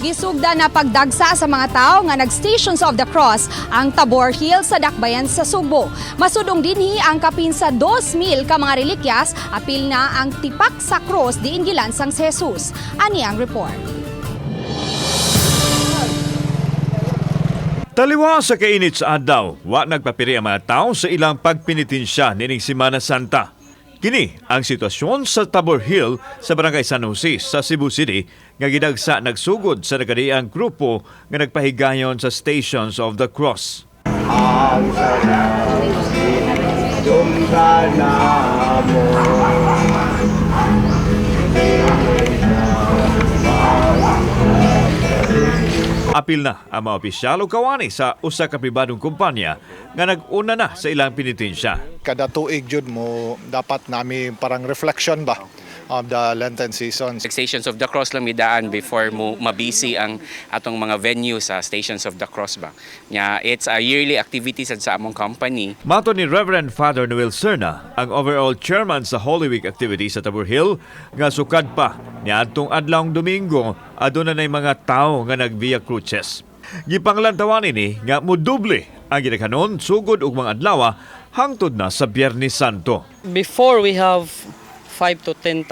Gisugda na pagdagsa sa mga tao nga nag-Stations of the Cross ang Tabor Hill sa Dakbayan sa Subo. Masudong dinhi ang kapin sa 2,000 ka mga relikyas, apil na ang tipak sa cross diin gilansang si Jesus. Ani ang report. Taliwa sa kainit sa adlaw, wa nagpapiri ang mga tao sa ilang pagpinitensya nining Semana Santa. Kini ang sitwasyon sa Tabor Hill sa Barangay San Jose sa Cebu City nga gidagsa nagsugod sa nagadiang grupo nga nagpahigayon sa Stations of the Cross. Ang sarap yung mo. Apil na ang mga opisyal o kawani sa usa ka pribadong kumpanya nga nag-una na sa ilang pinitensya. Kada tuig jud mo dapat nami parang reflection ba of the Lenten season. Stations of the Cross lang midaan before mo mabisi ang atong mga venue sa Stations of the Cross ba. It's a yearly activity sa among company. Mato ni Reverend Father Noel Serna, ang overall chairman sa Holy Week activity sa Tabor Hill, nga sukad pa niadtong adlawng Domingo aduna nay mga tawo nga nag-via cruces. Gipanglantawan ini nga moduble ang ginakanon sugod og mga adlaw hangtod na sa Biyernes Santo. Before we have 5 to 10,000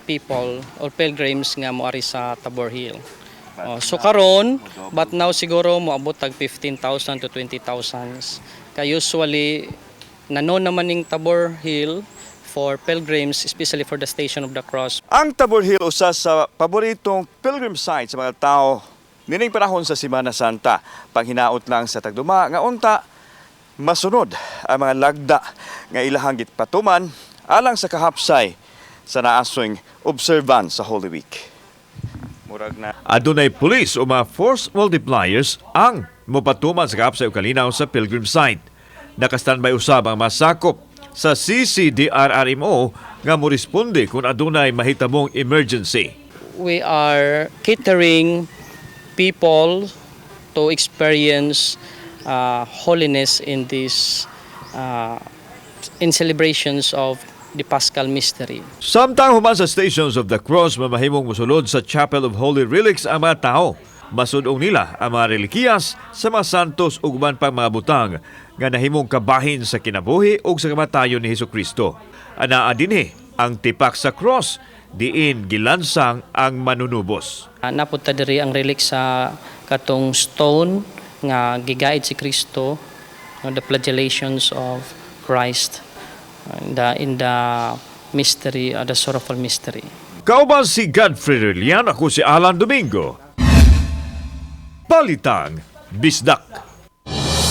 people or pilgrims nga moari sa Tabor Hill. So karon, but now siguro moabot tag 15,000 to 20,000. Kaya usually nanon naman ning Tabor Hill for pilgrims, especially for the Station of the Cross. Ang Tabor Hill usa sa paboritong pilgrim site sa mga tao nining panahon sa Semana Santa. Panghinaot lang sa tagduma nga unta masunod ang mga lagda nga ilahang gitpatuman alang sa kahapsay sa naaswing observance sa Holy Week. Adunay pulis o mga force multipliers ang mopatuman sa kahapsay o kalinaw sa pilgrim site. Nakastandby usab ang masakop sa CCDRRMO nga moresponde kung adunay mahitabong emergency. We are catering people to experience holiness in this in celebrations of the Paschal Mystery. Samtang human sa Stations of the Cross, mamahimong musulod sa Chapel of Holy Relics ang mga tao. Masudong nila ang mga relikiyas sa mga santos ug uban pang mga butang nga nahimong kabahin sa kinabuhi ug sa kamatayon ni Hesukristo. Anaa dinhi ang tipak sa cross diin gilansang ang manunubos. Napunta diri ang relic sa katong stone nga gigaid si Kristo, the flagellations of Christ in the mystery, the sorrowful mystery. Kauban si Godfrey Relian, ako si Alan Domingo. Palitang Bisdak.